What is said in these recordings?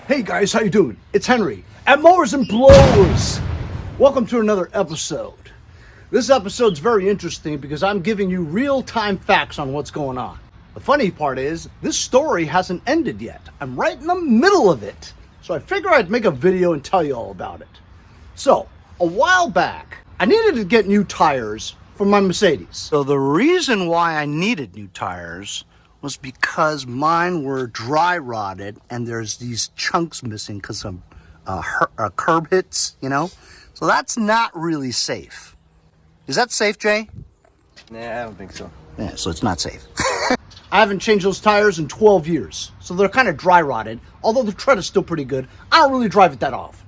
Hey guys, how you doing? It's Henry at Mowers and Blowers. Welcome to another episode. This episode's very interesting because I'm giving you real-time facts on what's going on. The funny part is, this story hasn't ended yet. I'm right in the middle of it. So I figured I'd make a video and tell you all about it. So, a while back, I needed to get new tires for my Mercedes. So the reason why I needed new tires was because mine were dry rotted and there's these chunks missing because of curb hits, you know? So that's not really safe. Is that safe, Jay? Nah, I don't think so. Yeah, so it's not safe. I haven't changed those tires in 12 years, so they're kind of dry rotted, although the tread is still pretty good. I don't really drive it that often.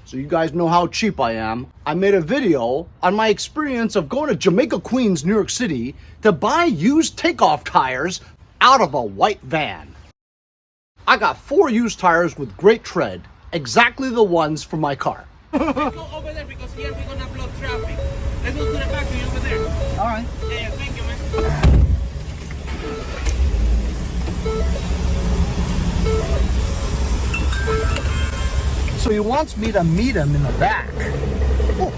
So you guys know how cheap I am. I made a video on my experience of going to Jamaica, Queens, New York City to buy used takeoff tires out of a white van. I got 4 used tires with great tread, exactly the ones for my car. Go over there because here we're gonna block traffic. Let's go to the factory over there. All right. Yeah, thank you, man. So he wants me to meet him in the back. Oh.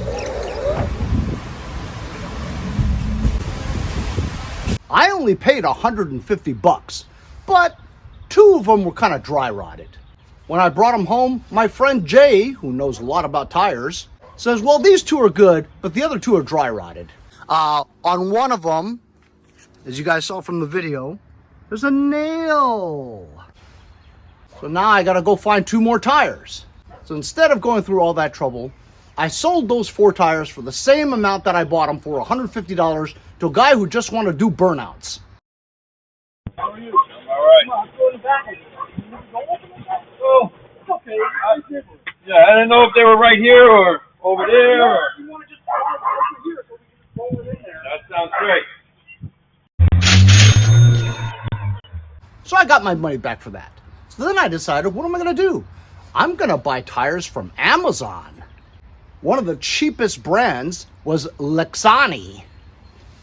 I only paid $150, but 2 of them were kind of dry rotted. When I brought them home, my friend Jay, who knows a lot about tires, says, well, these 2 are good, but the other 2 are dry rotted. On one of them, as you guys saw from the video, there's a nail. So now I gotta go find 2 more tires. So instead of going through all that trouble, I sold those 4 tires for the same amount that I bought them for, $150, to a guy who just wanted to do burnouts. How are you? I'm all right. Oh, okay. Yeah, I didn't know if they were right here or over there. Or... You want to just over here so we can just roll it in there. That sounds great. So I got my money back for that. So then I decided, what am I going to do? I'm going to buy tires from Amazon. One of the cheapest brands was Lexani.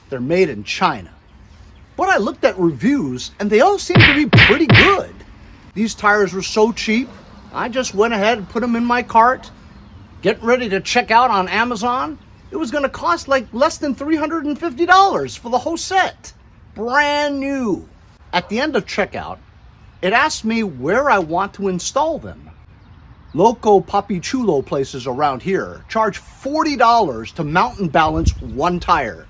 They're made in China. But I looked at reviews and they all seemed to be pretty good. These tires were so cheap, I just went ahead and put them in my cart, getting ready to check out on Amazon. It was going to cost like less than $350 for the whole set. Brand new. At the end of checkout, it asked me where I want to install them. Loco Papi Chulo places around here charge $40 to mount and balance 1 tire.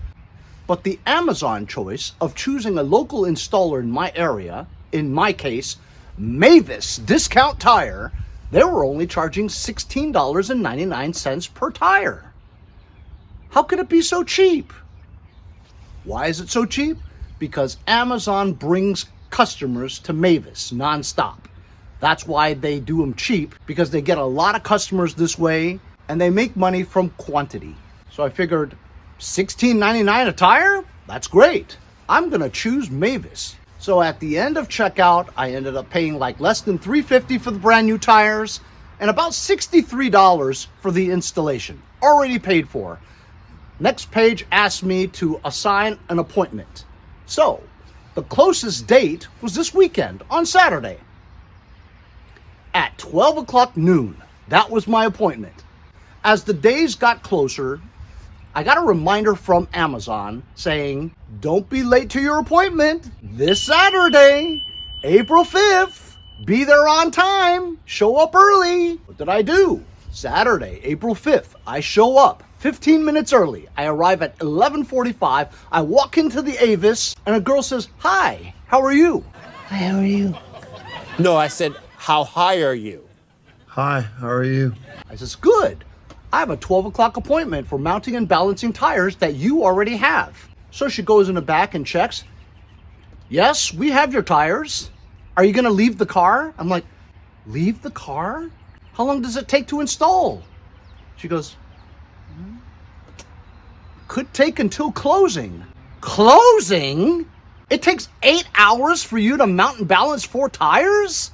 But the Amazon choice of choosing a local installer in my area, in my case, Mavis Discount Tire, they were only charging $16.99 per tire. How could it be so cheap? Why is it so cheap? Because Amazon brings customers to Mavis nonstop. That's why they do them cheap, because they get a lot of customers this way and they make money from quantity. So I figured $16.99 a tire? That's great. I'm gonna choose Mavis. So at the end of checkout, I ended up paying like less than $350 for the brand new tires and about $63 for the installation. Already paid for. Next page asked me to assign an appointment. So the closest date was this weekend on Saturday at 12 o'clock noon. That was my appointment. As the days got closer, I got a reminder from Amazon saying, don't be late to your appointment this Saturday, April 5th. Be there on time. Show up early. What did I do? Saturday, April 5th, I show up 15 minutes early. I arrive at 11:45. I walk into the Avis and a girl says, hi, how are you? Hi, how are you? No, I said, how high are you? Hi, how are you? I says, good. I have a 12 o'clock appointment for mounting and balancing tires that you already have. So she goes in the back and checks. Yes, we have your tires. Are you going to leave the car? I'm like, leave the car? How long does it take to install? She goes, could take until closing. Closing? It takes 8 hours for you to mount and balance 4 tires?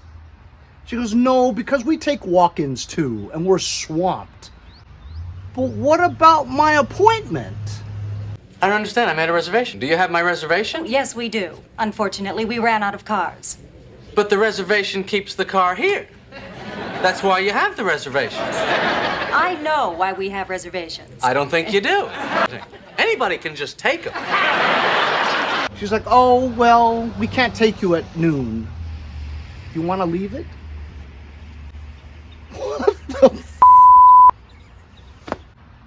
She goes, no, because we take walk-ins too, and we're swamped. But what about my appointment? I don't understand. I made a reservation. Do you have my reservation? Yes, we do. Unfortunately, we ran out of cars. But the reservation keeps the car here. That's why you have the reservation. I know why we have reservations. I don't think you do. Anybody can just take them. She's like, oh, well, we can't take you at noon. You want to leave it? What the f***?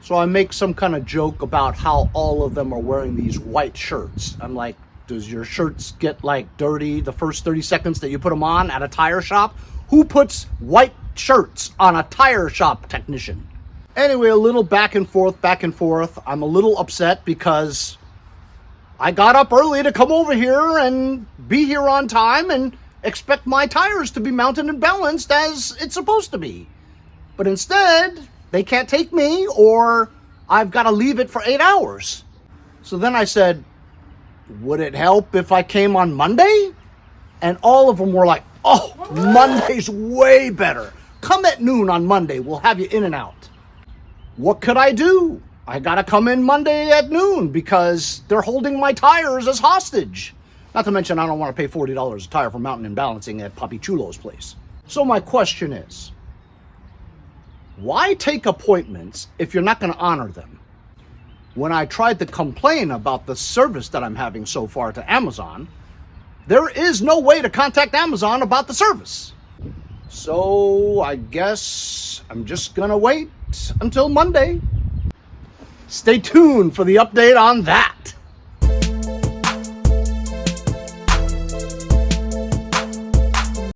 So I make some kind of joke about how all of them are wearing these white shirts. I'm like, does your shirts get like dirty the first 30 seconds that you put them on at a tire shop? Who puts white shirts on a tire shop technician? Anyway, a little back and forth, back and forth. I'm a little upset because I got up early to come over here and be here on time and expect my tires to be mounted and balanced as it's supposed to be. But instead, they can't take me, or I've got to leave it for 8 hours. So then I said, would it help if I came on Monday? And all of them were like, oh, Monday's way better. Come at noon on Monday. We'll have you in and out. What could I do? I got to come in Monday at noon because they're holding my tires as hostage. Not to mention, I don't want to pay $40 a tire for mounting and balancing at Papi Chulo's place. So my question is, why take appointments if you're not going to honor them? When I tried to complain about the service that I'm having so far to Amazon, there is no way to contact Amazon about the service. So I guess I'm just going to wait until Monday. Stay tuned for the update on that.